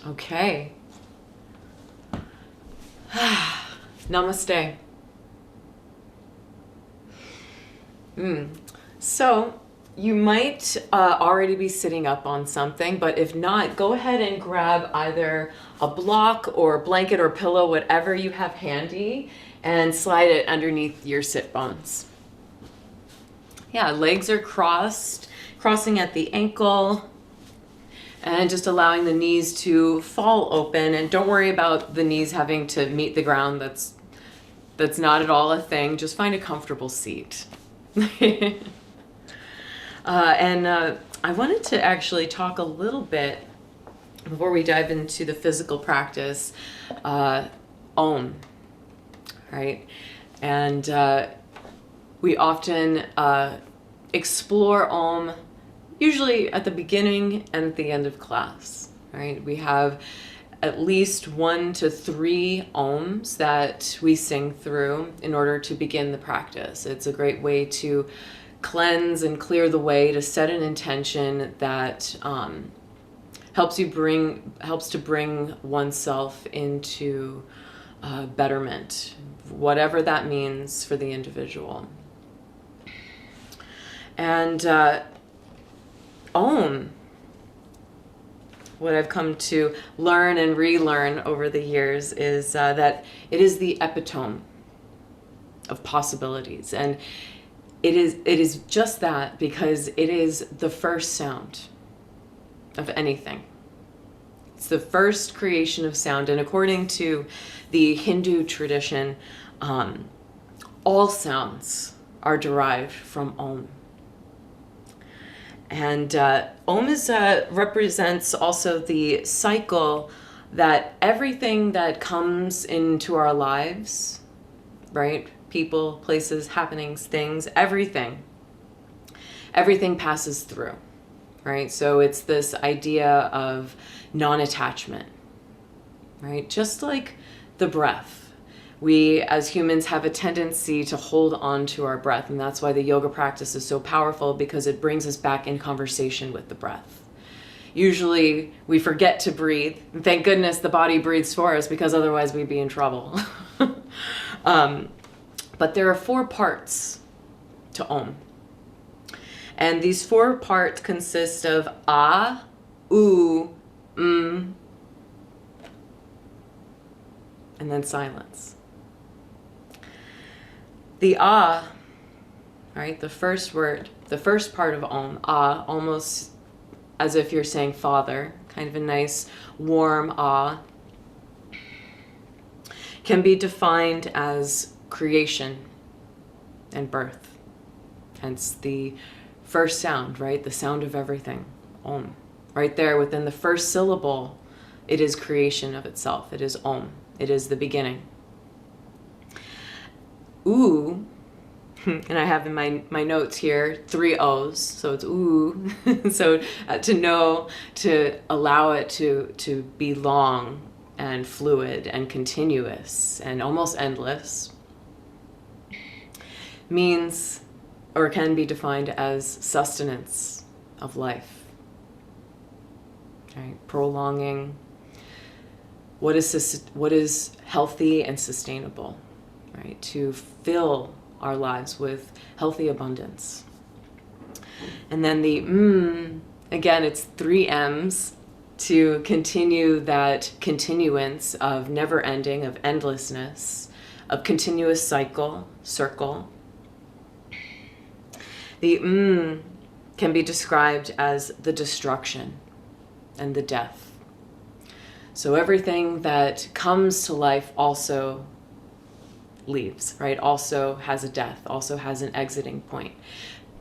Okay. Namaste. So you might already be sitting up on something, but if not, go ahead and grab either a block or a blanket or pillow, whatever you have handy, and slide it underneath your sit bones. Yeah, legs are crossing at the ankle, and just allowing the knees to fall open. And don't worry about the knees having to meet the ground. That's not at all a thing. Just find a comfortable seat. I wanted to actually talk a little bit before we dive into the physical practice, Om, right? And we often explore Om usually at the beginning and at the end of class, right? We have at least 1 to 3 Oms that we sing through in order to begin the practice. It's a great way to cleanse and clear the way, to set an intention that helps to bring oneself into betterment, whatever that means for the individual. And Om, what I've come to learn and relearn over the years is that it is the epitome of possibilities. And it is just that, because it is the first sound of anything. It's the first creation of sound. And according to the Hindu tradition, all sounds are derived from Om. And Om represents also the cycle that everything that comes into our lives, right? People, places, happenings, things, everything passes through, right? So it's this idea of non-attachment, right? Just like the breath. We as humans have a tendency to hold on to our breath, and that's why the yoga practice is so powerful, because it brings us back in conversation with the breath. Usually we forget to breathe, and thank goodness the body breathes for us, because otherwise we'd be in trouble. But there are 4 parts to Om. And these 4 parts consist of A, U, and then silence. The A, right, the first word, the first part of Om, A, almost as if you're saying father, kind of a nice warm A, can be defined as creation and birth. Hence the first sound, right? The sound of everything, Om. Right there within the first syllable, it is creation of itself. It is Om. It is the beginning. U, and I have in my notes here 3 O's, so it's U. So to allow it to be long and fluid and continuous and almost endless, means, or can be defined as, sustenance of life, right? Prolonging what is healthy and sustainable, right? To fill our lives with healthy abundance. And then the again, it's 3 M's to continue that continuance of never ending, of endlessness, of continuous circle. The can be described as the destruction and the death. So everything that comes to life also leaves, right? Also has a death, also has an exiting point.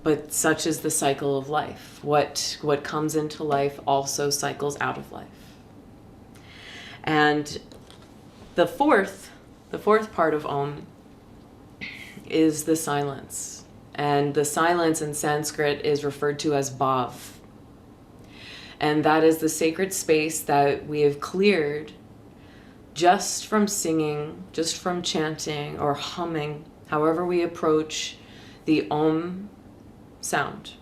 But such is the cycle of life. What comes into life also cycles out of life. And the fourth part of Om is the silence. And the silence in Sanskrit is referred to as bhav. And that is the sacred space that we have cleared just from singing, just from chanting or humming, however we approach the Om sound.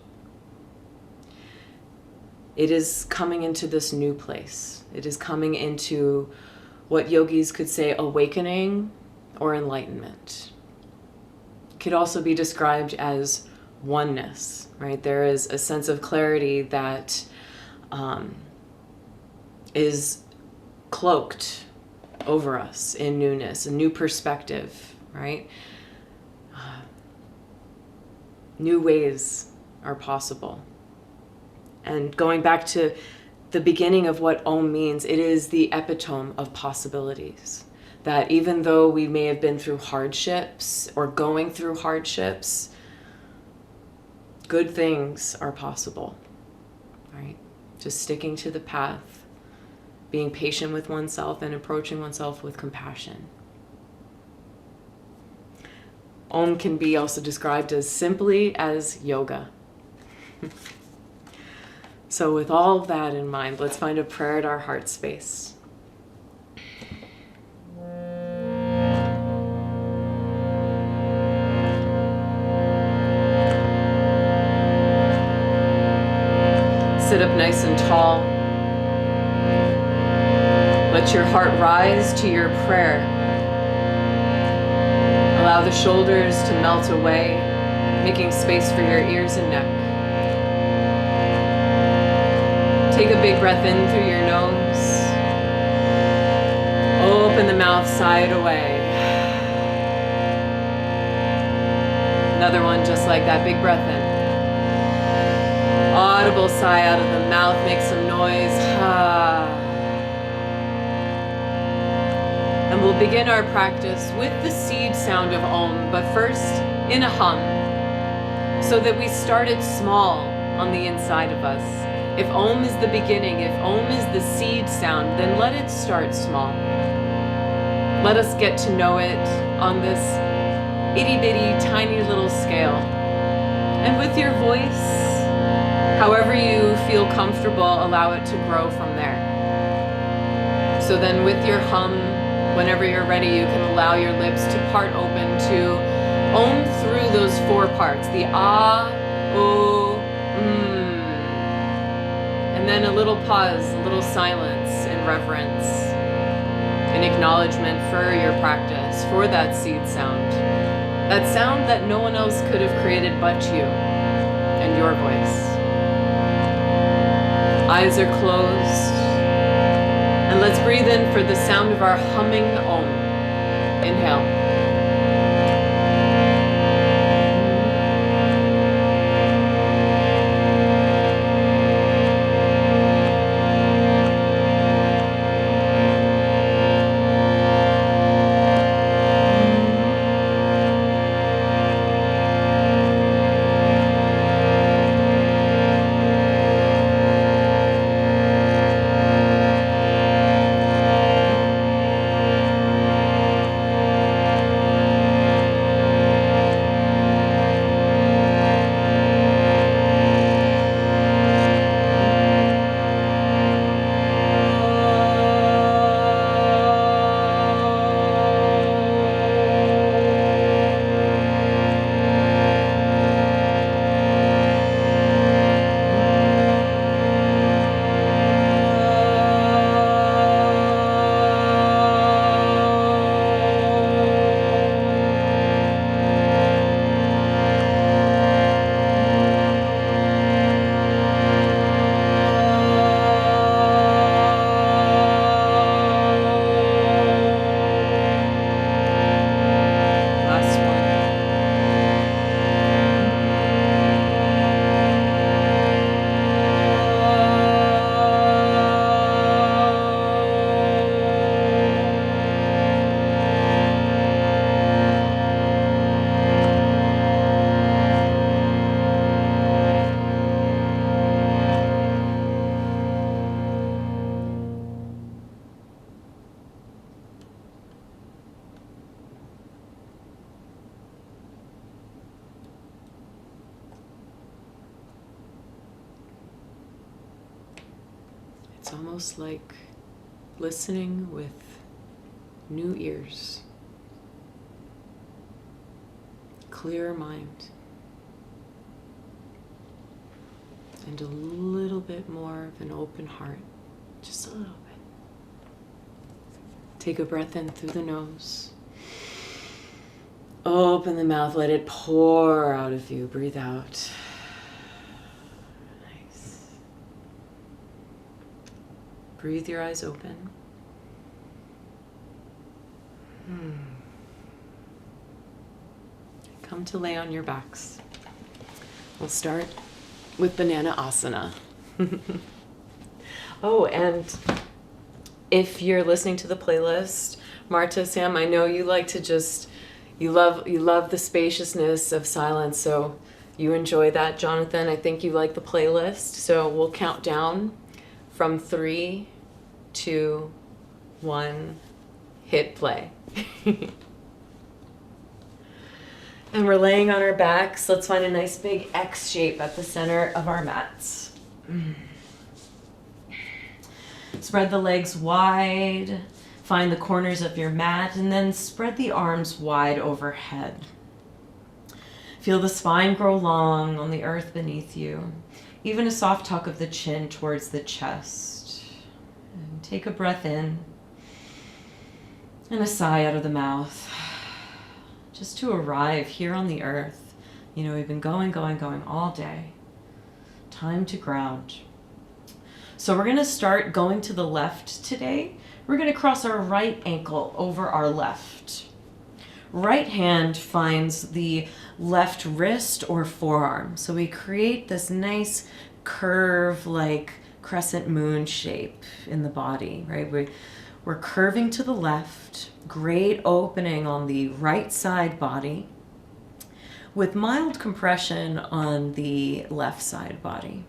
it is coming into this new place. It is coming into what yogis could say awakening or enlightenment. It could also be described as oneness, right? There is a sense of clarity that is cloaked over us in newness, a new perspective, right? New ways are possible. And going back to the beginning of what Om means, it is the epitome of possibilities. That even though we may have been through hardships or going through hardships, good things are possible, right? Just sticking to the path, being patient with oneself and approaching oneself with compassion. Om can be also described as simply as yoga. So with all of that in mind, let's find a prayer at our heart space. Sit up nice and tall. Let your heart rise to your prayer. Allow the shoulders to melt away, making space for your ears and neck. Take a big breath in through your nose. Open the mouth, sigh it away. Another one just like that, big breath in. Audible sigh out of the mouth, make some noise. And we'll begin our practice with the seed sound of Om, but first in a hum, so that we start it small on the inside of us. If Om is the beginning, if Om is the seed sound, then let it start small. Let us get to know it on this itty-bitty, tiny little scale. And with your voice, however you feel comfortable, allow it to grow from there. So then with your hum, whenever you're ready, you can allow your lips to part open to Om through those four parts, the ah, oh, and then a little pause, a little silence and reverence, an acknowledgement for your practice, for that seed sound. That sound that no one else could have created but you and your voice. Eyes are closed. And let's breathe in for the sound of our humming Om. Inhale. It's almost like listening with new ears, clear mind. and a little bit more of an open heart. Just a little bit. Take a breath in through the nose. Open the mouth, let it pour out of you. Breathe out. Nice. Breathe your eyes open. Come to lay on your backs. We'll start with banana asana. Oh, and if you're listening to the playlist, Marta, Sam, I know you like to just, you love the spaciousness of silence, so you enjoy that. Jonathan, I think you like the playlist, so we'll count down from 3, 2, 1, hit play. And we're laying on our backs. Let's find a nice big X shape at the center of our mats. Spread the legs wide. Find the corners of your mat and then spread the arms wide overhead. Feel the spine grow long on the earth beneath you. Even a soft tuck of the chin towards the chest. And take a breath in and a sigh out of the mouth. Just to arrive here on the earth. You know, we've been going all day. Time to ground. So we're going to start going to the left today. We're going to cross our right ankle over our left. Right hand finds the left wrist or forearm. So we create this nice curve like crescent moon shape in the body, right? We're curving to the left, great opening on the right side body with mild compression on the left side body.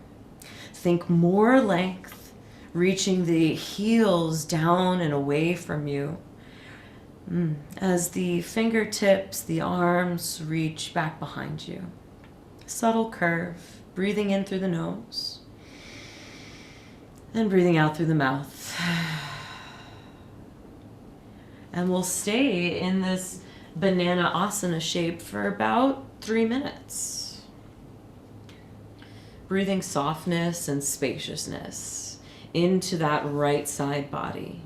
Think more length, reaching the heels down and away from you as the fingertips, the arms reach back behind you. Subtle curve, breathing in through the nose and breathing out through the mouth. And we'll stay in this banana asana shape for about 3 minutes. Breathing softness and spaciousness into that right side body.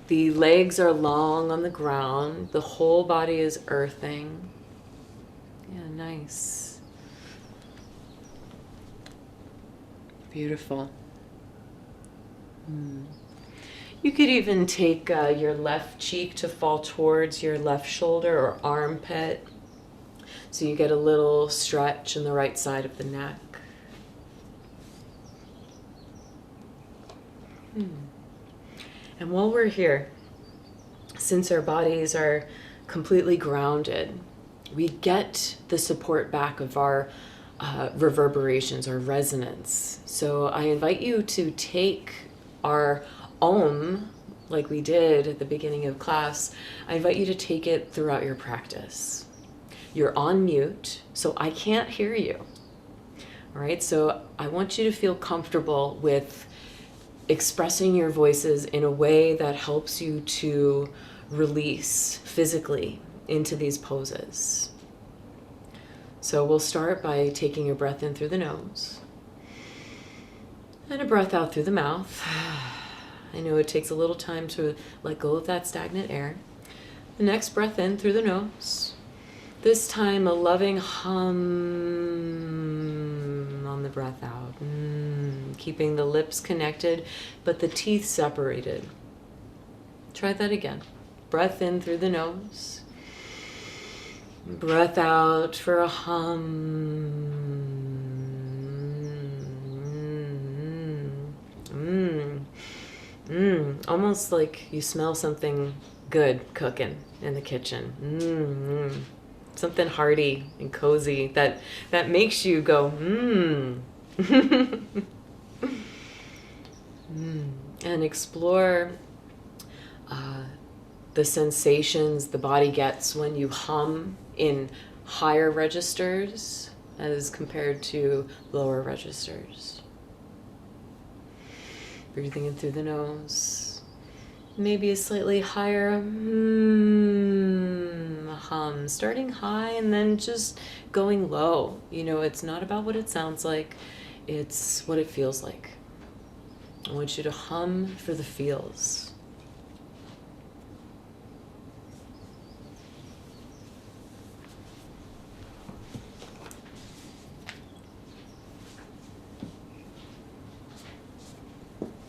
The legs are long on the ground. The whole body is earthing. Yeah, nice. Beautiful. You could even take your left cheek to fall towards your left shoulder or armpit. So you get a little stretch in the right side of the neck. And while we're here, since our bodies are completely grounded, we get the support back of our reverberations or resonance. So I invite you to take our Om, like we did at the beginning of class, I invite you to take it throughout your practice. You're on mute, so I can't hear you. All right, so I want you to feel comfortable with expressing your voices in a way that helps you to release physically into these poses. So we'll start by taking a breath in through the nose and a breath out through the mouth. I know it takes a little time to let go of that stagnant air. The next breath in through the nose. This time a loving hum on the breath out. Keeping the lips connected, but the teeth separated. Try that again. Breath in through the nose. Breath out for a hum. Almost like you smell something good cooking in the kitchen. Something hearty and cozy that makes you go, And explore the sensations the body gets when you hum in higher registers as compared to lower registers. Breathing in through the nose maybe a slightly higher hum, starting high and then just going low. You know, it's not about what it sounds like, it's what it feels like. I want you to hum for the feels.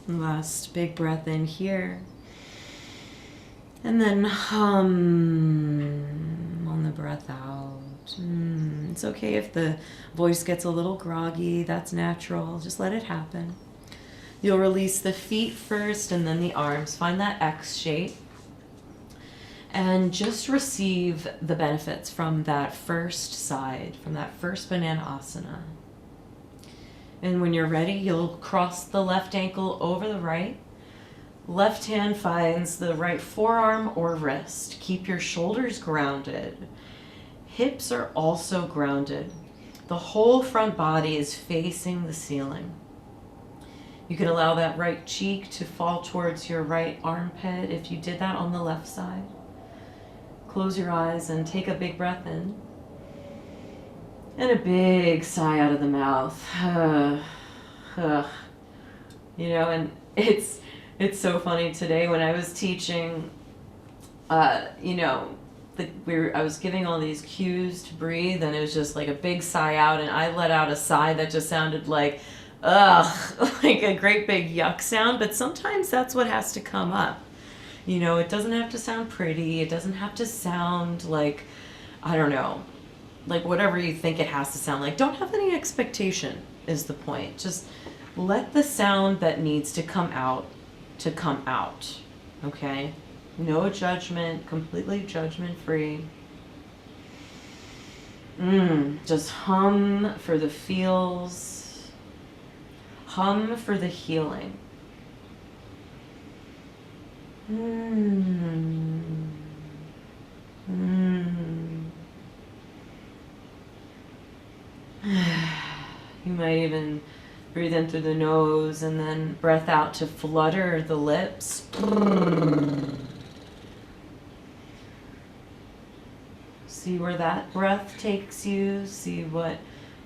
Last big breath in here. And then hum on the breath out. It's okay if the voice gets a little groggy. That's natural. Just let it happen. You'll release the feet first and then the arms. Find that X shape. And just receive the benefits from that first side, from that first banana asana. And when you're ready, you'll cross the left ankle over the right. Left hand finds the right forearm or wrist. Keep your shoulders grounded. Hips are also grounded. The whole front body is facing the ceiling. You can allow that right cheek to fall towards your right armpit if you did that on the left side. Close your eyes and take a big breath in. And a big sigh out of the mouth. You know, and it's so funny today when I was teaching, you know, I was giving all these cues to breathe, and it was just like a big sigh out, and I let out a sigh that just sounded like, like a great big yuck sound, but sometimes that's what has to come up. You know, it doesn't have to sound pretty, it doesn't have to sound like, I don't know, like whatever you think it has to sound like. Don't have any expectation is the point. Just let the sound that needs to come out, okay? No judgment, completely judgment-free. Just hum for the feels. Hum for the healing. You might even breathe in through the nose and then breath out to flutter the lips. See where that breath takes you. See what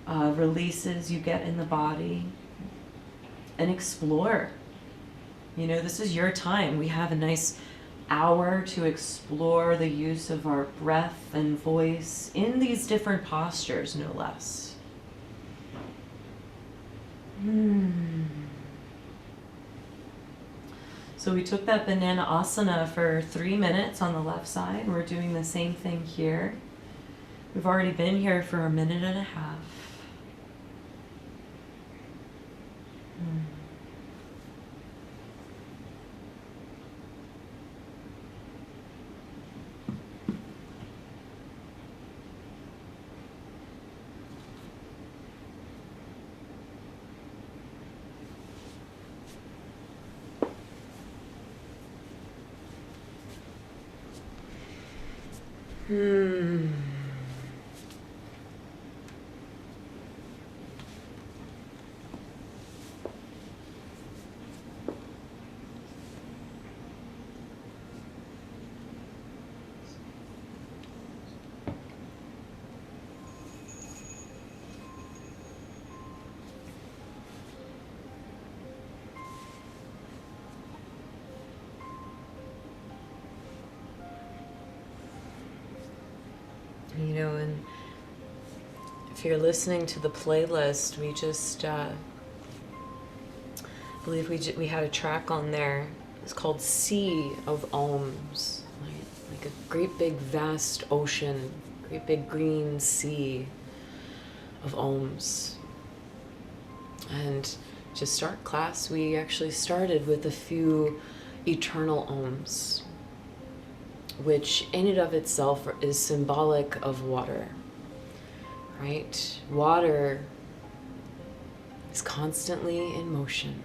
releases you get in the body. And explore. You know, this is your time. We have a nice hour to explore the use of our breath and voice in these different postures, no less. So we took that banana asana for 3 minutes on the left side. We're doing the same thing here. We've already been here for 1.5 minutes. You know, and if you're listening to the playlist, we just believe we had a track on there. It's called Sea of Ohms, like a great big vast ocean, great big green sea of ohms. And to start class, we actually started with a few eternal ohms, which in and of itself is symbolic of water, right? Water is constantly in motion.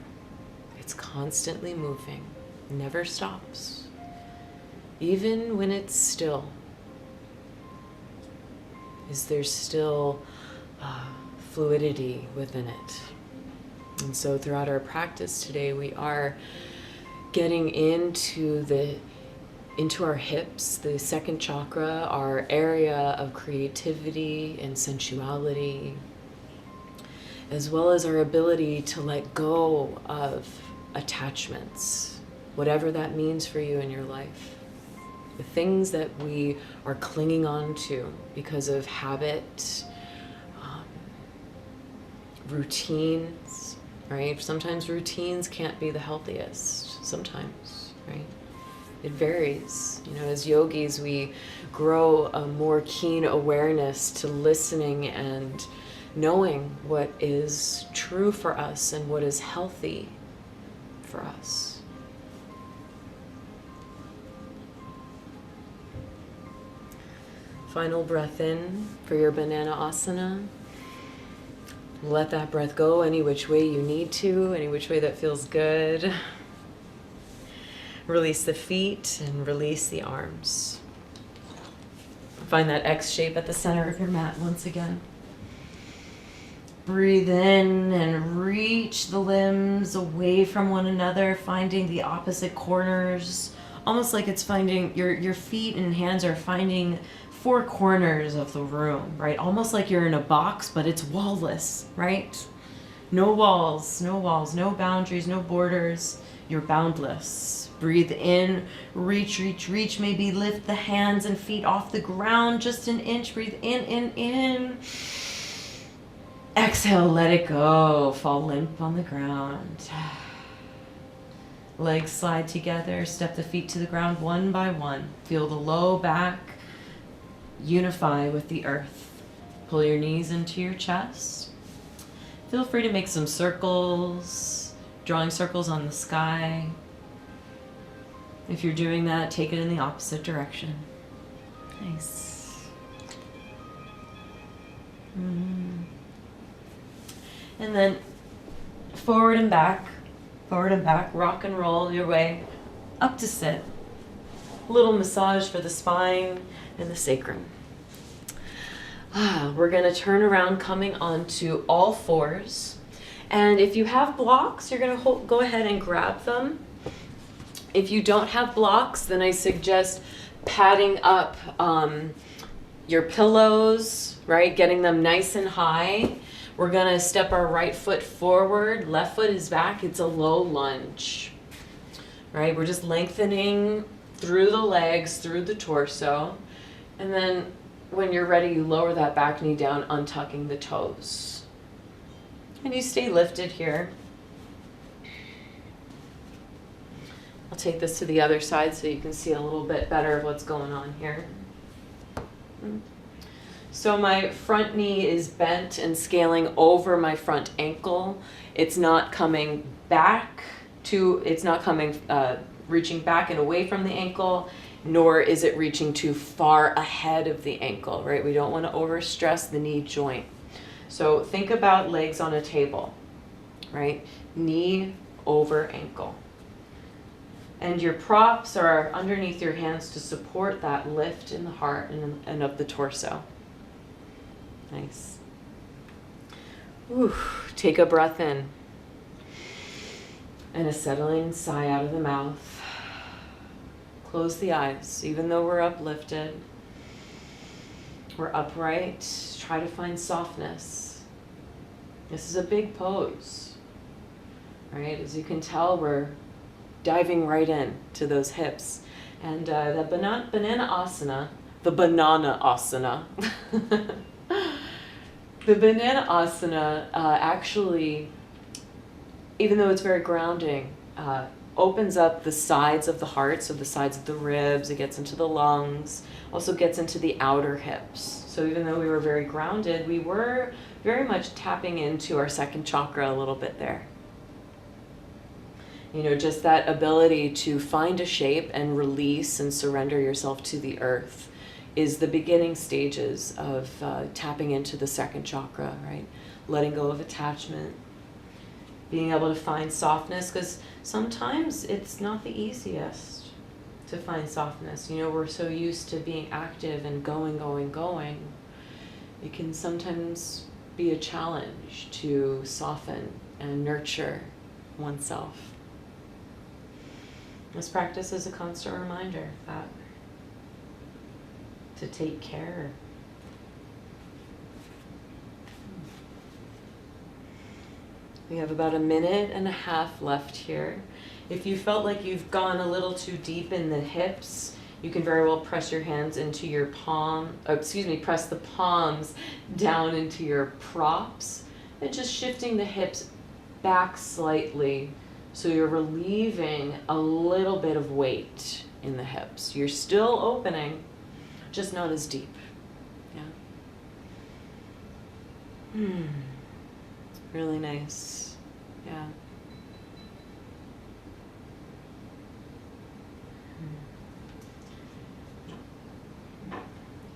It's constantly moving, never stops, even when it's still. There's still fluidity within it. And so throughout our practice today, we are getting into our hips, the second chakra, our area of creativity and sensuality, as well as our ability to let go of attachments, whatever that means for you in your life. The things that we are clinging on to because of habit, routines, right? Sometimes routines can't be the healthiest, sometimes, right? It varies. You know, as yogis, we grow a more keen awareness to listening and knowing what is true for us and what is healthy for us. Final breath in for your banana asana. Let that breath go any which way you need to, any which way that feels good. Release the feet and release the arms. Find that X shape at the center of your mat once again. Breathe in and reach the limbs away from one another, finding the opposite corners. Almost like it's finding, your feet and hands are finding four corners of the room, right? Almost like you're in a box, but it's wallless, right? No walls, no boundaries, no borders. You're boundless. Breathe in, reach, maybe lift the hands and feet off the ground just an inch. Breathe in. Exhale, let it go. Fall limp on the ground. Legs slide together, step the feet to the ground one by one. Feel the low back unify with the earth. Pull your knees into your chest. Feel free to make some circles, drawing circles on the sky. If you're doing that, take it in the opposite direction. Nice. And then forward and back, rock and roll your way up to sit. A little massage for the spine and the sacrum. We're going to turn around, coming onto all fours. And if you have blocks, you're going to go ahead and grab them. If you don't have blocks, then I suggest padding up your pillows, right? Getting them nice and high. We're going to step our right foot forward. Left foot is back. It's a low lunge, right? We're just lengthening through the legs, through the torso. And then when you're ready, you lower that back knee down, untucking the toes. And you stay lifted here. I'll take this to the other side so you can see a little bit better of what's going on here. So my front knee is bent and scaling over my front ankle. It's not coming back reaching back and away from the ankle, nor is it reaching too far ahead of the ankle, right? We don't want to overstress the knee joint. So think about legs on a table, right? Knee over ankle. And your props are underneath your hands to support that lift in the heart and of the torso. Nice. Ooh, take a breath in. And a settling sigh out of the mouth. Close the eyes, even though we're uplifted. We're upright. Try to find softness. This is a big pose, right? As you can tell, we're diving right in to those hips. And the banana asana, the banana asana, the banana asana actually, even though it's very grounding, opens up the sides of the heart, so the sides of the ribs, it gets into the lungs, also gets into the outer hips. So even though we were very grounded, we were very much tapping into our second chakra a little bit there. You know, just that ability to find a shape and release and surrender yourself to the earth is the beginning stages of tapping into the second chakra, right? Letting go of attachment, being able to find softness, because sometimes it's not the easiest to find softness. You know, we're so used to being active and going. It can sometimes be a challenge to soften and nurture oneself. This practice is a constant reminder that to take care. We have about 1.5 minutes left here. If you felt like you've gone a little too deep in the hips, you can very well press your hands into your press the palms down into your props and just shifting the hips back slightly so you're relieving a little bit of weight in the hips. You're still opening, just not as deep. Yeah. Really nice. Yeah.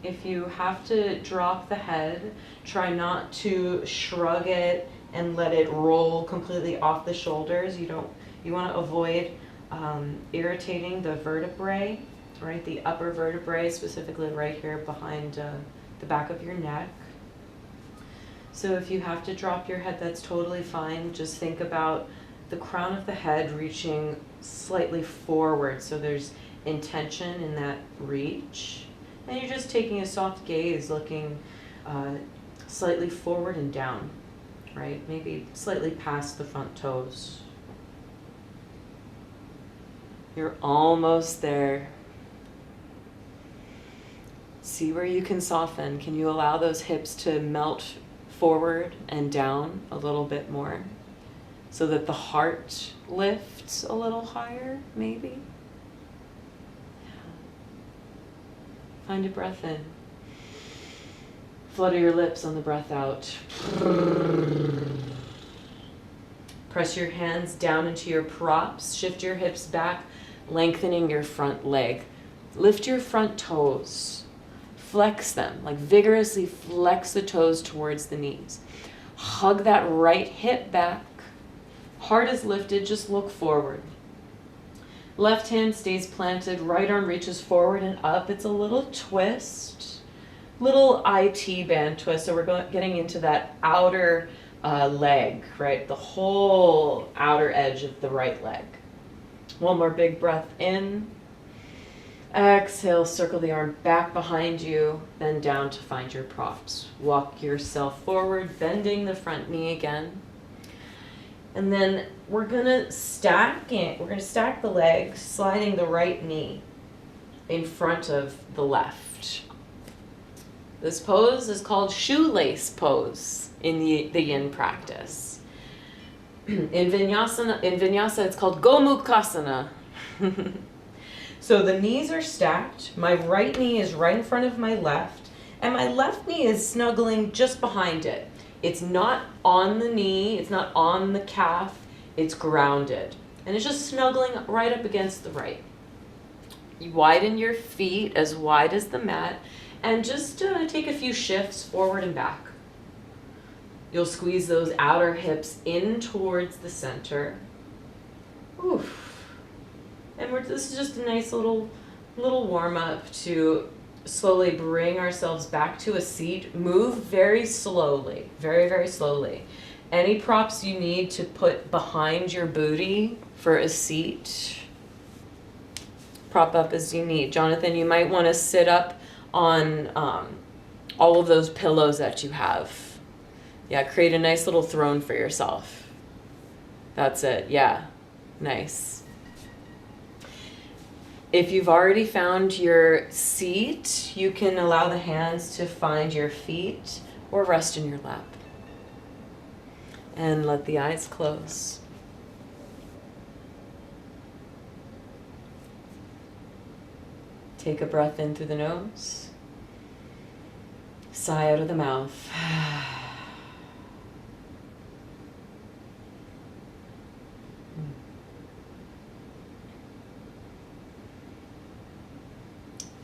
If you have to drop the head, try not to shrug it and let it roll completely off the shoulders. You want to avoid irritating the vertebrae, right? The upper vertebrae, specifically right here behind the back of your neck. So if you have to drop your head, that's totally fine. Just think about the crown of the head reaching slightly forward, so there's intention in that reach. And you're just taking a soft gaze, looking slightly forward and down, right? Maybe slightly past the front toes. You're almost there. See where you can soften. Can you allow those hips to melt forward and down a little bit more so that the heart lifts a little higher, maybe? Find a breath in. Flutter your lips on the breath out. Press your hands down into your props. Shift your hips back, lengthening your front leg. Lift your front toes. Flex them, like vigorously flex the toes towards the knees. Hug that right hip back. Heart is lifted, just look forward. Left hand stays planted, right arm reaches forward and up. It's a little twist, little IT band twist. So we're getting into that outer leg, right? The whole outer edge of the right leg. One more big breath in. Exhale, circle the arm back behind you, then down to find your props. Walk yourself forward, bending the front knee again. And then we're gonna stack it. We're gonna stack the legs, sliding the right knee in front of the left. This pose is called shoelace pose in the Yin practice. In Vinyasa, it's called Gomukhasana. So the knees are stacked. My right knee is right in front of my left, and my left knee is snuggling just behind it. It's not on the knee, it's not on the calf, it's grounded. And it's just snuggling right up against the right. You widen your feet as wide as the mat, and just take a few shifts forward and back. You'll squeeze those outer hips in towards the center. Oof. And this is just a nice little warm up to slowly bring ourselves back to a seat. Move very slowly, very, very slowly. Any props you need to put behind your booty for a seat, prop up as you need. Jonathan, you might want to sit up on all of those pillows that you have. Yeah, create a nice little throne for yourself. That's it. Yeah, nice. If you've already found your seat, you can allow the hands to find your feet or rest in your lap. And let the eyes close. Take a breath in through the nose. Sigh out of the mouth.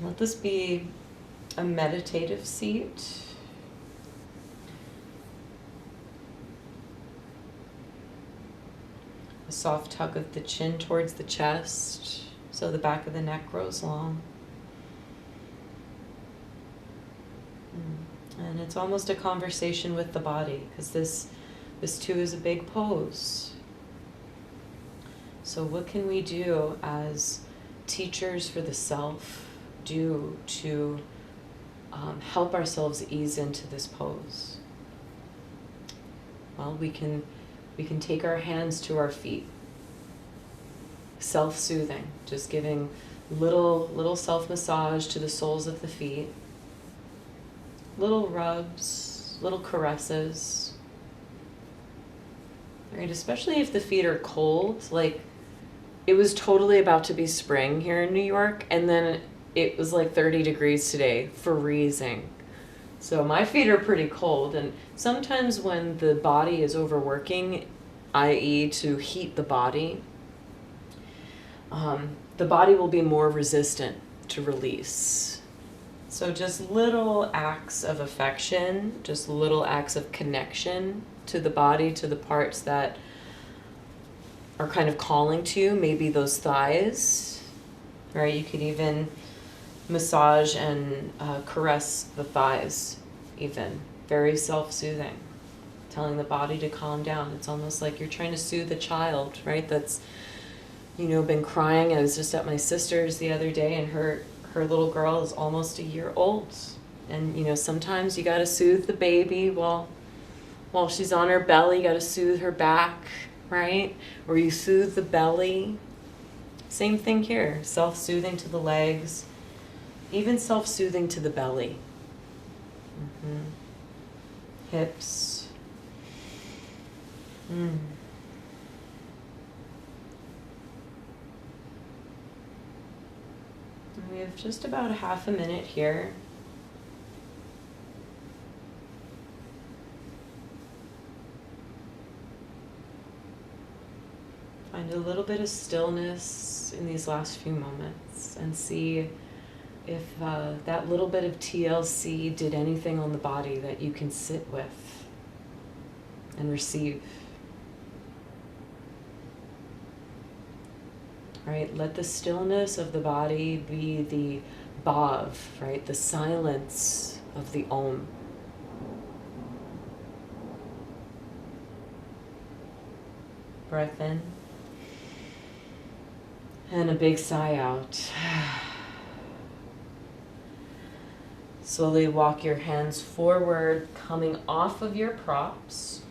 Let this be a meditative seat. A soft tug of the chin towards the chest, so the back of the neck grows long. And it's almost a conversation with the body, because this too is a big pose. So what can we do as teachers for the self do to help ourselves ease into this pose? Well, we can take our hands to our feet. Self-soothing, just giving little self-massage to the soles of the feet. Little rubs, little caresses. Right, especially if the feet are cold. Like, it was totally about to be spring here in New York, and then it was like 30 degrees today, freezing. So my feet are pretty cold, and sometimes when the body is overworking, i.e. to heat the body will be more resistant to release. So just little acts of affection, just little acts of connection to the body, to the parts that are kind of calling to you, maybe those thighs, right? You could even massage and caress the thighs, even. Very self-soothing, telling the body to calm down. It's almost like you're trying to soothe a child, right? That's, been crying. I was just at my sister's the other day, and her little girl is almost a year old. And, sometimes you got to soothe the baby while she's on her belly. You got to soothe her back, right? Or you soothe the belly. Same thing here. Self-soothing to the legs, even self-soothing to the belly. Hips. We have just about a half a minute here. Find a little bit of stillness in these last few moments and see if that little bit of TLC did anything on the body that you can sit with and receive. Right? Let the stillness of the body be the bhav, right? The silence of the om. Breath in. And a big sigh out. Slowly walk your hands forward, coming off of your props.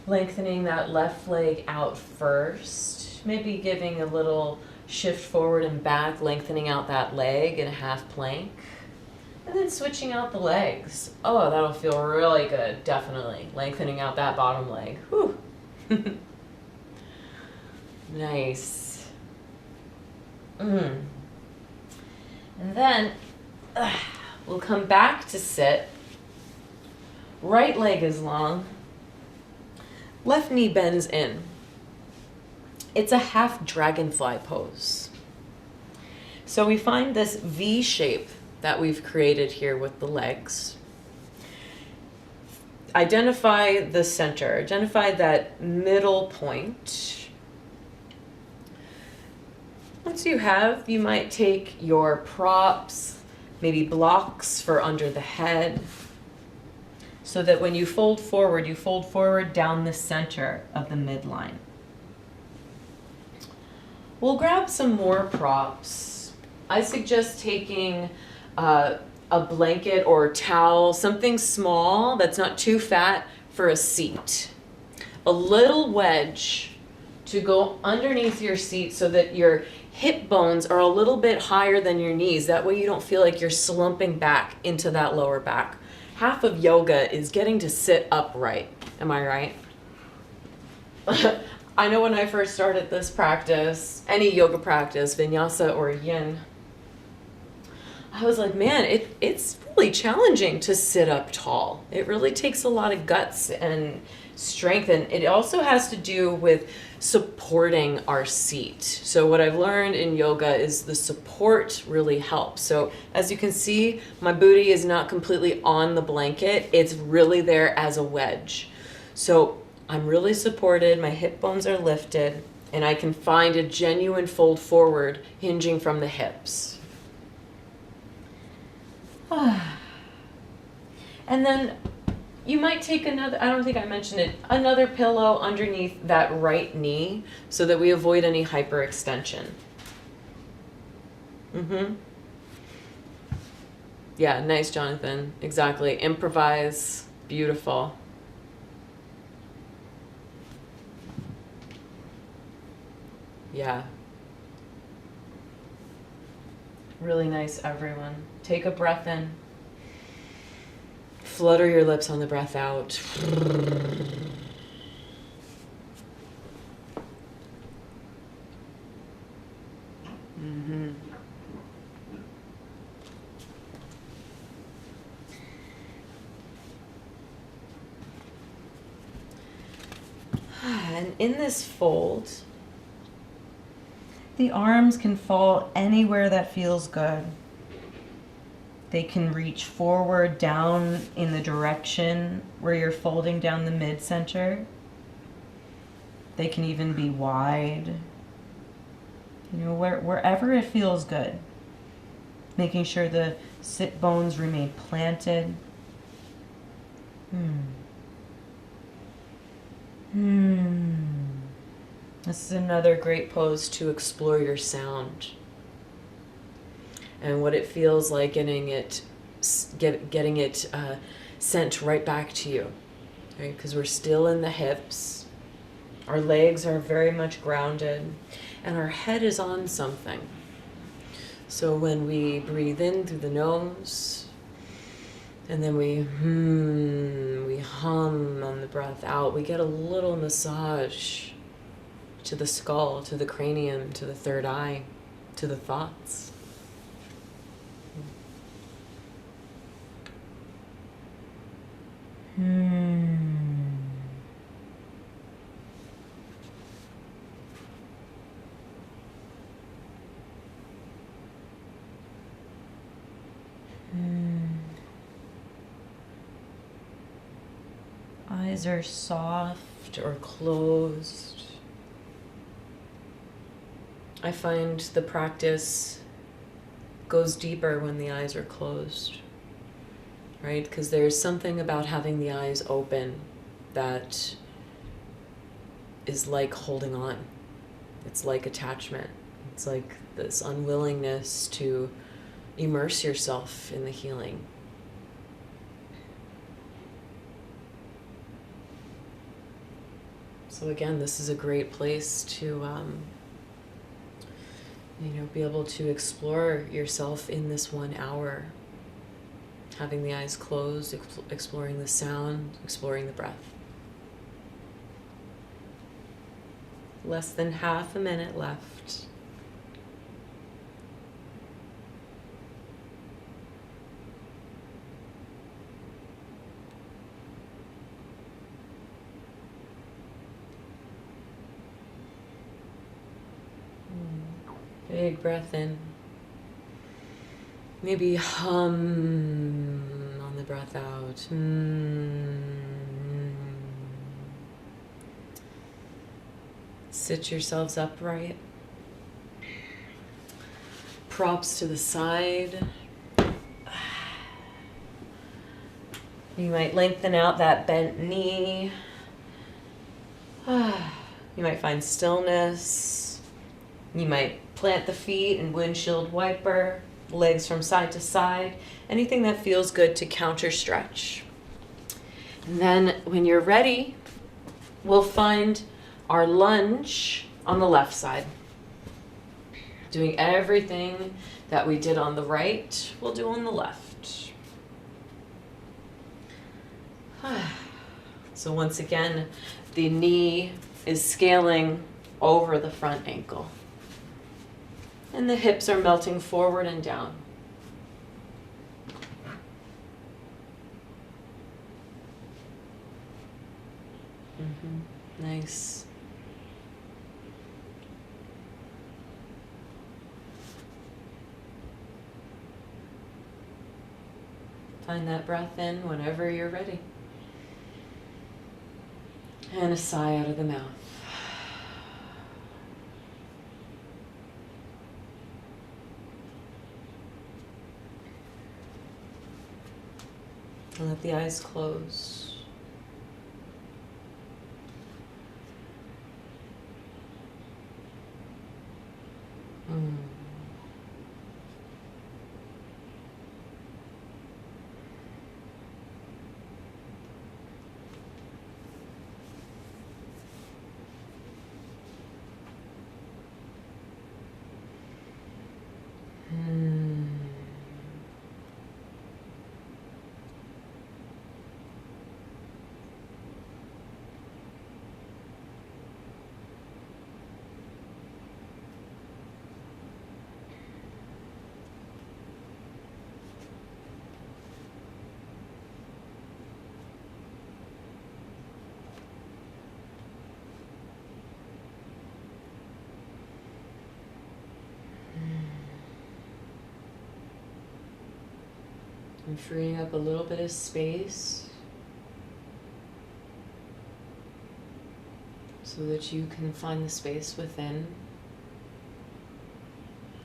Lengthening that left leg out first. Maybe giving a little shift forward and back, lengthening out that leg in a half plank. And then switching out the legs. Oh, that'll feel really good, definitely. Lengthening out that bottom leg. Whew. Nice. And then we'll come back to sit. Right leg is long. Left knee bends in. It's a half dragonfly pose. So we find this V shape that we've created here with the legs. Identify the center. Identify that middle point. Once you have, you might take your props, maybe blocks for under the head, so that when you fold forward down the center of the midline. We'll grab some more props. I suggest taking a blanket or towel, something small that's not too fat for a seat. A little wedge to go underneath your seat so that your hip bones are a little bit higher than your knees. That way you don't feel like you're slumping back into that lower back. Half of yoga is getting to sit upright. Am I right? I know when I first started this practice, any yoga practice, vinyasa or yin, I was like, man, it's really challenging to sit up tall. It really takes a lot of guts and strength, and it also has to do with supporting our seat. So what I've learned in yoga is the support really helps. So as you can see, my booty is not completely on the blanket. It's really there as a wedge. So I'm really supported, my hip bones are lifted, and I can find a genuine fold forward hinging from the hips. And then, you might take another, I don't think I mentioned it, another pillow underneath that right knee so that we avoid any hyperextension. Mm-hmm. Yeah, nice, Jonathan. Exactly. Improvise. Beautiful. Yeah. Really nice, everyone. Take a breath in. Flutter your lips on the breath out. Mm-hmm. And in this fold, the arms can fall anywhere that feels good. They can reach forward down in the direction where you're folding down the mid-center. They can even be wide. You know, wherever it feels good. Making sure the sit bones remain planted. This is another great pose to explore your sound and what it feels like, getting it sent right back to you, right? Because we're still in the hips, our legs are very much grounded, and our head is on something. So when we breathe in through the nose, and then we hum on the breath out, we get a little massage to the skull, to the cranium, to the third eye, to the thoughts. Eyes are soft or closed. I find the practice goes deeper when the eyes are closed, right? Because there's something about having the eyes open that is like holding on. It's like attachment. It's like this unwillingness to immerse yourself in the healing. So again, this is a great place to be able to explore yourself in this 1 hour. Having the eyes closed, exploring the sound, exploring the breath. Less than half a minute left. Big breath in. Maybe hum on the breath out. Sit yourselves upright. Props to the side. You might lengthen out that bent knee. You might find stillness. You might plant the feet and windshield wiper, legs from side to side, anything that feels good to counter stretch. And then when you're ready, we'll find our lunge on the left side. Doing everything that we did on the right, we'll do on the left. So once again, the knee is scaling over the front ankle. And the hips are melting forward and down. Nice. Find that breath in whenever you're ready. And a sigh out of the mouth. And let the eyes close. And freeing up a little bit of space so that you can find the space within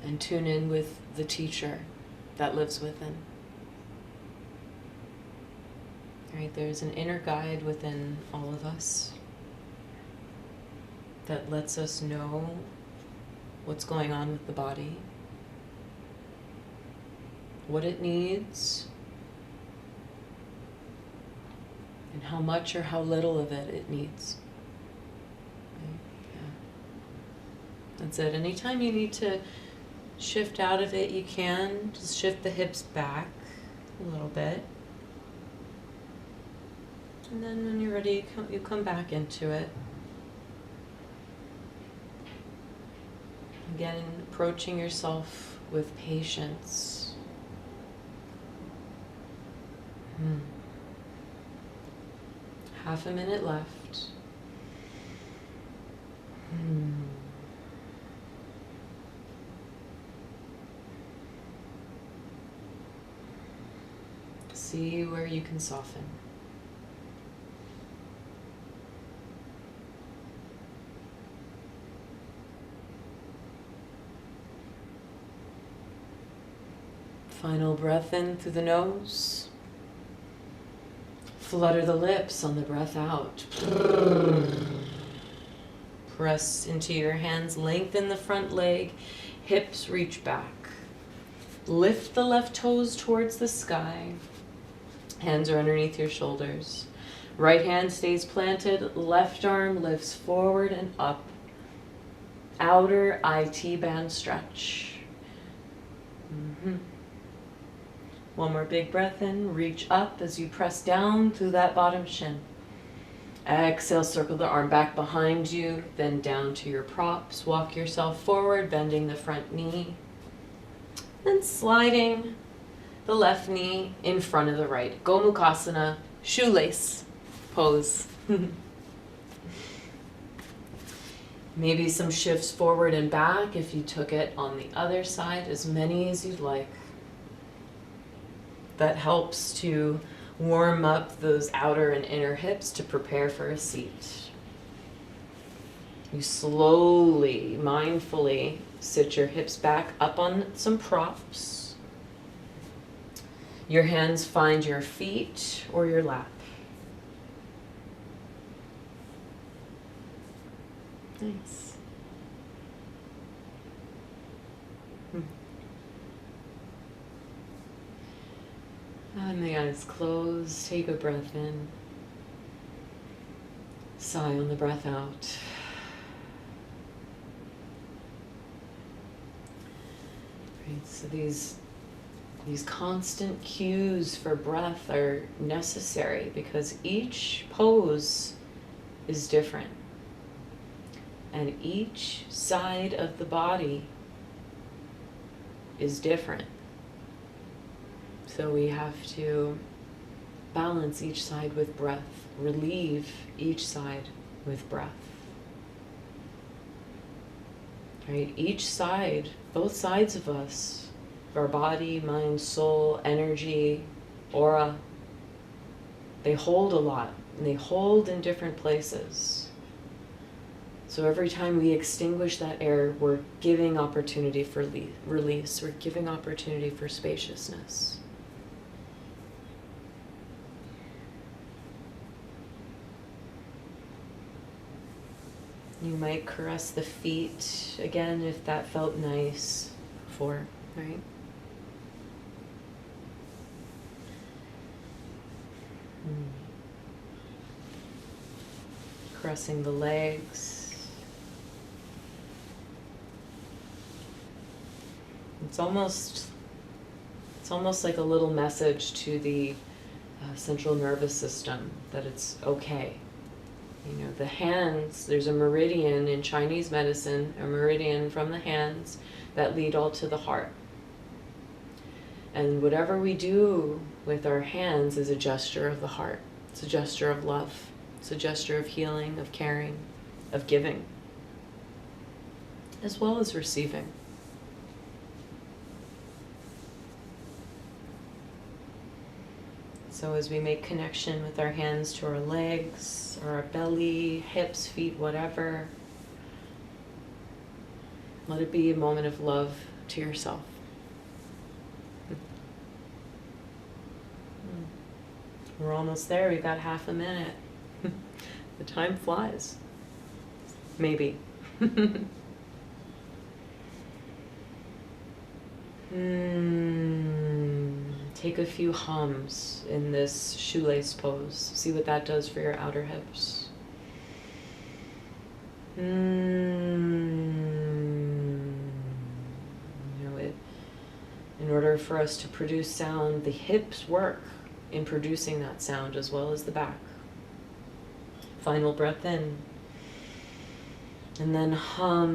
and tune in with the teacher that lives within. Right, there's an inner guide within all of us that lets us know what's going on with the body, what it needs, and how much or how little of it needs. Right? Yeah. That's it. Anytime you need to shift out of it, you can. Just shift the hips back a little bit. And then when you're ready, you come back into it. Again, approaching yourself with patience. Half a minute left. See where you can soften. Final breath in through the nose. Flutter the lips on the breath out. Press into your hands, lengthen the front leg, hips reach back. Lift the left toes towards the sky. Hands are underneath your shoulders. Right hand stays planted, left arm lifts forward and up. Outer IT band stretch. One more big breath in, reach up as you press down through that bottom shin. Exhale, circle the arm back behind you, then down to your props. Walk yourself forward, bending the front knee. Then sliding the left knee in front of the right. Gomukhasana, shoelace pose. Maybe some shifts forward and back if you took it on the other side, as many as you'd like. That helps to warm up those outer and inner hips to prepare for a seat. You slowly, mindfully sit your hips back up on some props. Your hands find your feet or your lap. Nice. And the eyes close, take a breath in. Sigh on the breath out. Right, so these constant cues for breath are necessary because each pose is different. And each side of the body is different. So we have to balance each side with breath, relieve each side with breath. Right? Each side, both sides of us, our body, mind, soul, energy, aura, they hold a lot, and they hold in different places. So every time we extinguish that air, we're giving opportunity for release, we're giving opportunity for spaciousness. You might caress the feet again if that felt nice before, right? Caressing the legs. It's almost like a little message to the central nervous system that it's okay. You know, the hands, there's a meridian in Chinese medicine, a meridian from the hands that lead all to the heart. And whatever we do with our hands is a gesture of the heart. It's a gesture of love. It's a gesture of healing, of caring, of giving, as well as receiving. So as we make connection with our hands to our legs, or our belly, hips, feet, whatever, let it be a moment of love to yourself. We're almost there. We've got half a minute. The time flies. Maybe. Take a few hums in this shoelace pose. See what that does for your outer hips. You know, in order for us to produce sound, the hips work in producing that sound as well as the back. Final breath in. And then hum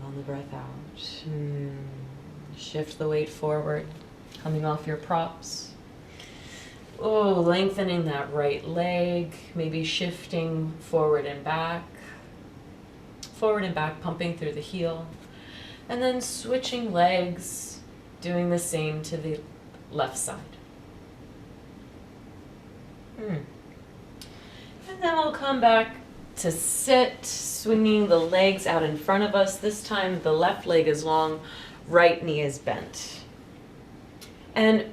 on the breath out. Shift the weight forward, coming off your props. Oh, lengthening that right leg, maybe shifting forward and back. Forward and back, pumping through the heel. And then switching legs, doing the same to the left side. And then we'll come back to sit, swinging the legs out in front of us. This time the left leg is long, right knee is bent. And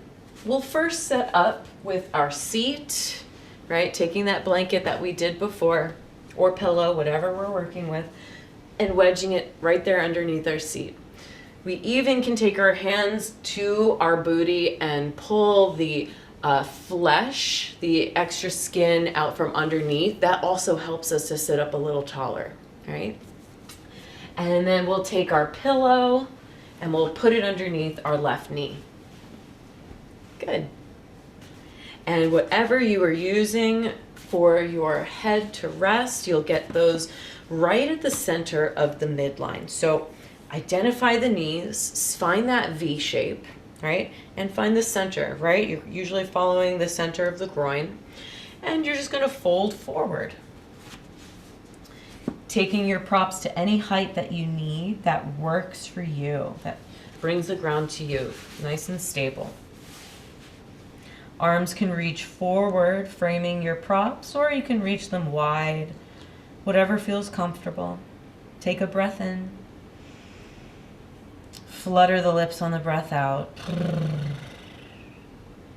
we'll first set up with our seat, right? Taking that blanket that we did before, or pillow, whatever we're working with, and wedging it right there underneath our seat. We even can take our hands to our booty and pull the flesh, the extra skin out from underneath. That also helps us to sit up a little taller, right? And then we'll take our pillow and we'll put it underneath our left knee. Good. And whatever you are using for your head to rest, you'll get those right at the center of the midline. So identify the knees, find that V shape, right? And find the center, right? You're usually following the center of the groin. And you're just going to fold forward. Taking your props to any height that you need that works for you, that brings the ground to you, nice and stable. Arms can reach forward, framing your props, or you can reach them wide, whatever feels comfortable. Take a breath in. Flutter the lips on the breath out.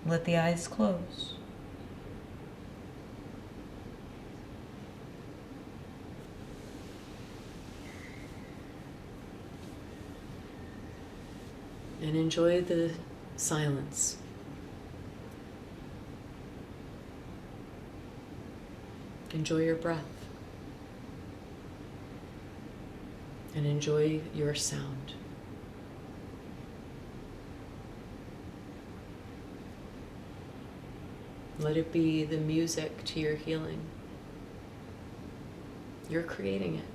Let the eyes close. And enjoy the silence. Enjoy your breath. And enjoy your sound. Let it be the music to your healing. You're creating it.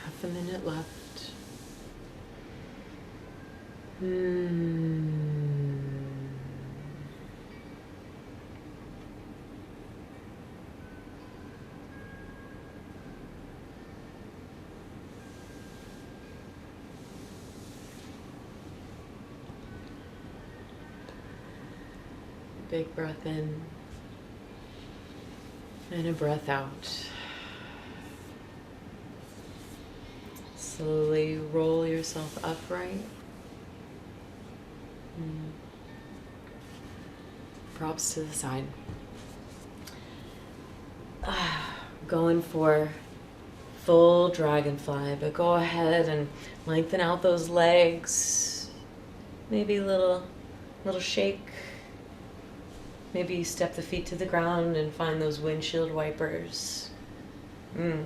Half a minute left. Big breath in and a breath out. Slowly roll yourself upright. Props to the side. Going for full dragonfly, but go ahead and lengthen out those legs. Maybe a little shake. Maybe you step the feet to the ground and find those windshield wipers. And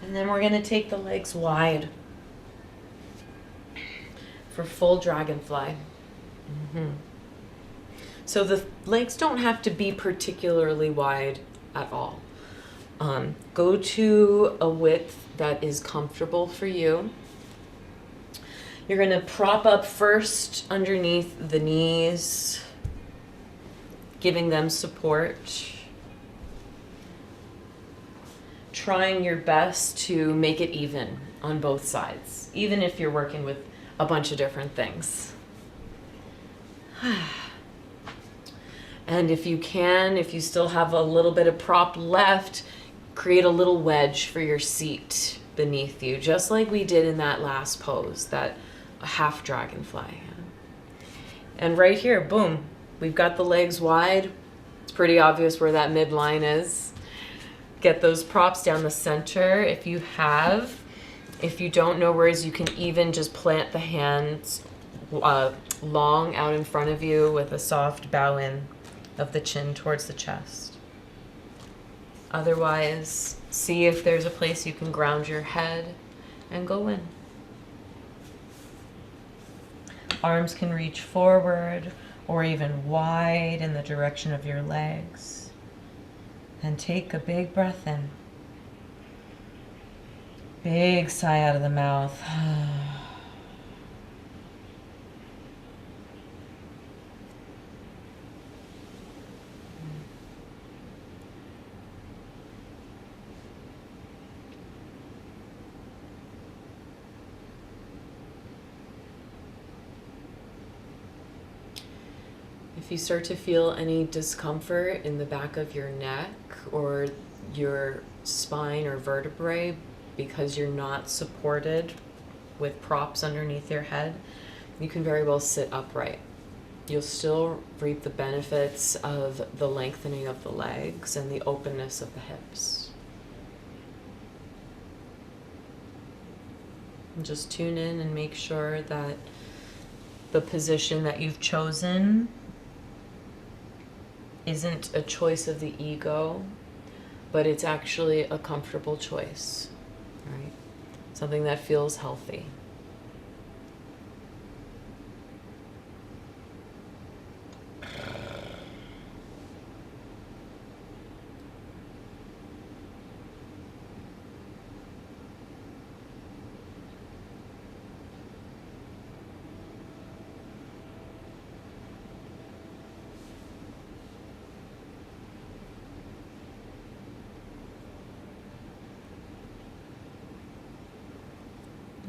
then we're going to take the legs wide for full dragonfly. So the legs don't have to be particularly wide at all. Go to a width that is comfortable for you. You're going to prop up first underneath the knees, giving them support. Trying your best to make it even on both sides, even if you're working with a bunch of different things. And if you can, if you still have a little bit of prop left, create a little wedge for your seat beneath you, just like we did in that last pose, that half dragonfly. And right here, boom, we've got the legs wide. It's pretty obvious where that midline is. Get those props down the center if you have. If you don't know whereas, you can even just plant the hands long out in front of you with a soft bow in of the chin towards the chest. Otherwise, see if there's a place you can ground your head and go in. Arms can reach forward or even wide in the direction of your legs. And take a big breath in. Big sigh out of the mouth. If you start to feel any discomfort in the back of your neck or your spine or vertebrae because you're not supported with props underneath your head, you can very well sit upright. You'll still reap the benefits of the lengthening of the legs and the openness of the hips. And just tune in and make sure that the position that you've chosen isn't a choice of the ego, but it's actually a comfortable choice, right? Something that feels healthy.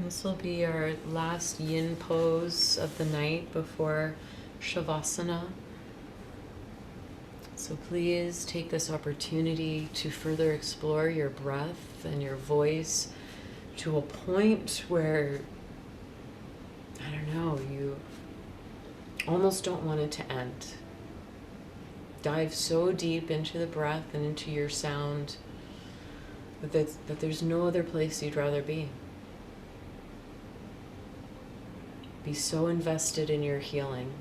This will be our last yin pose of the night before Shavasana. So please take this opportunity to further explore your breath and your voice to a point where, I don't know, you almost don't want it to end. Dive so deep into the breath and into your sound that there's no other place you'd rather be. Be so invested in your healing.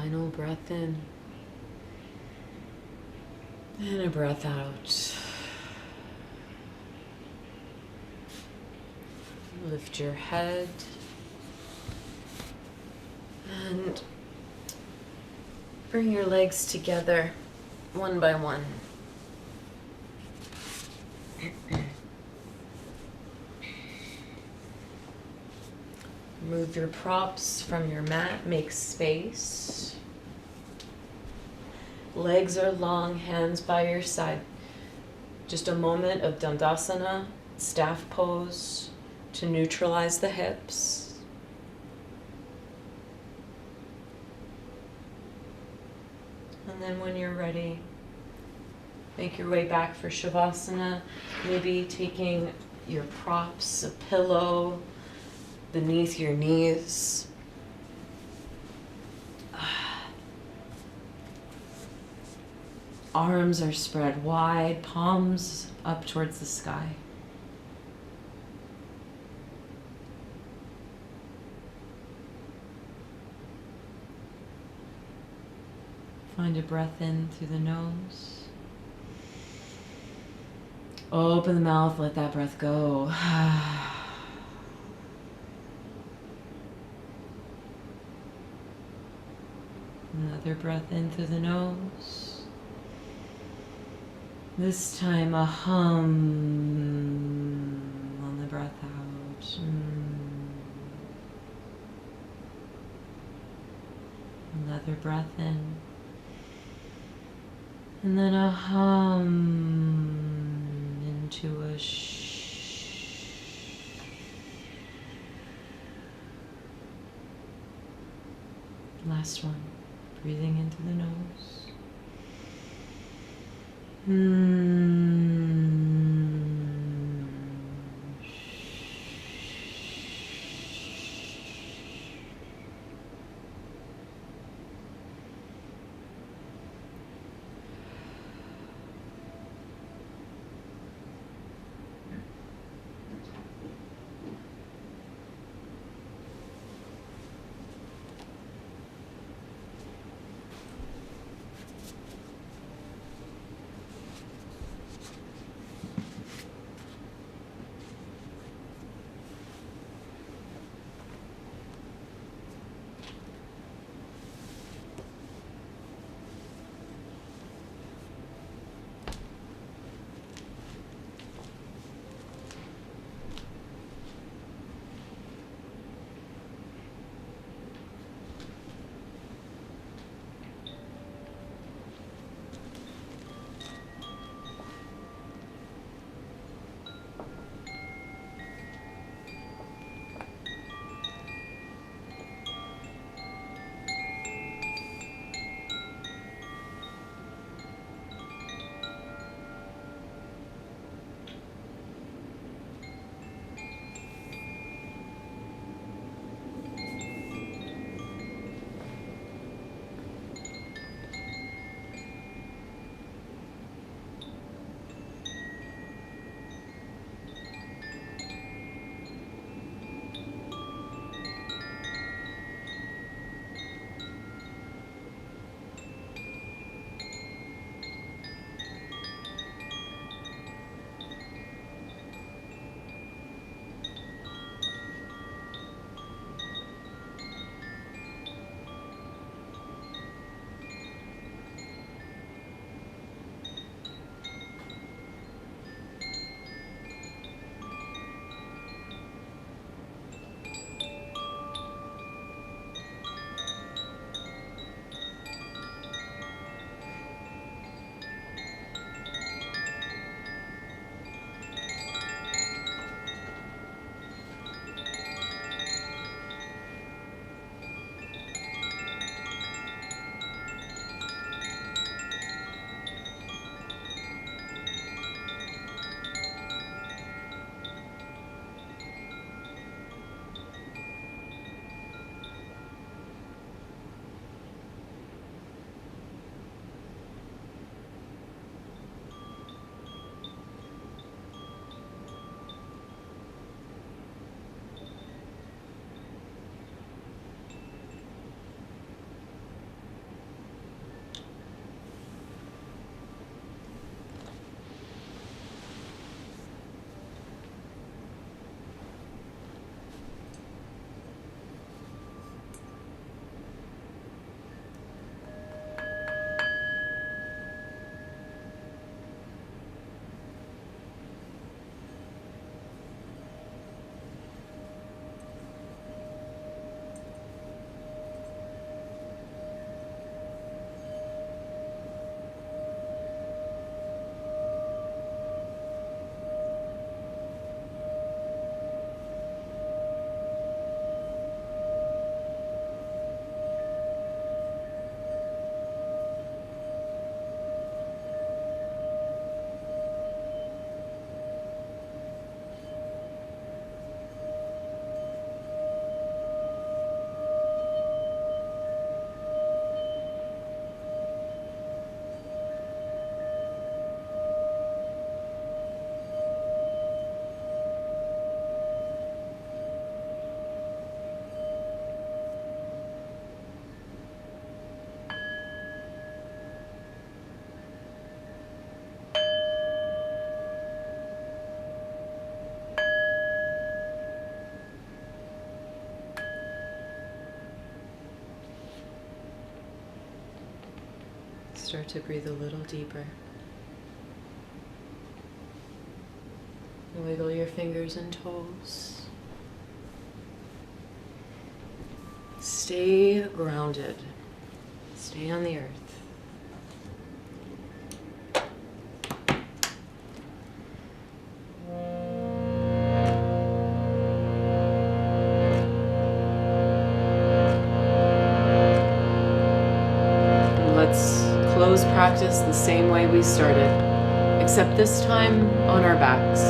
final breath in. And a breath out. Lift your head. And bring your legs together one by one. Move your props from your mat, make space. Legs are long, hands by your side. Just a moment of Dandasana, staff pose, to neutralize the hips. And then when you're ready, make your way back for Shavasana, maybe taking your props, a pillow, beneath your knees. Arms are spread wide, palms up towards the sky. Find a breath in through the nose. Open the mouth, let that breath go. Another breath in through the nose. This time a hum on the breath out. Another breath in. And then a hum into a shh. Last one. Breathing into the nose. Start to breathe a little deeper. Wiggle your fingers and toes. Stay grounded. Stay on the earth. Let's close practice the same way we started, except this time on our backs,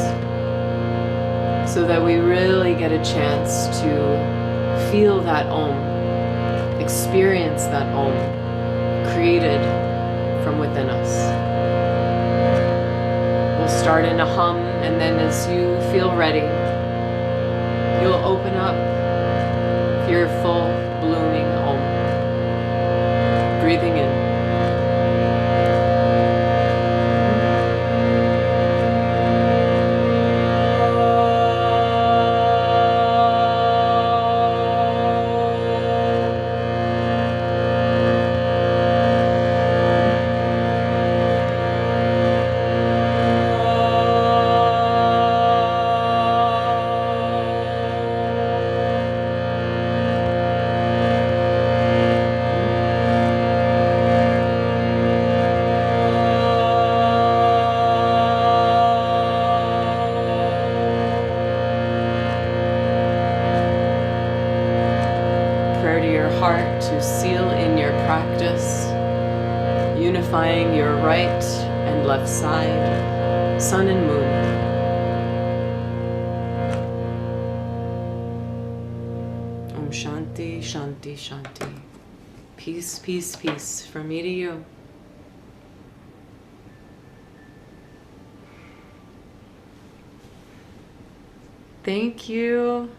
so that we really get a chance to feel that Om, experience that Om created from within us. We'll start in a hum, and then as you feel ready, you'll open up your full blooming Om. Breathing in. Heart to seal in your practice, unifying your right and left side, sun and moon. Om Shanti, Shanti, Shanti. Peace, peace, peace from me to you. Thank you.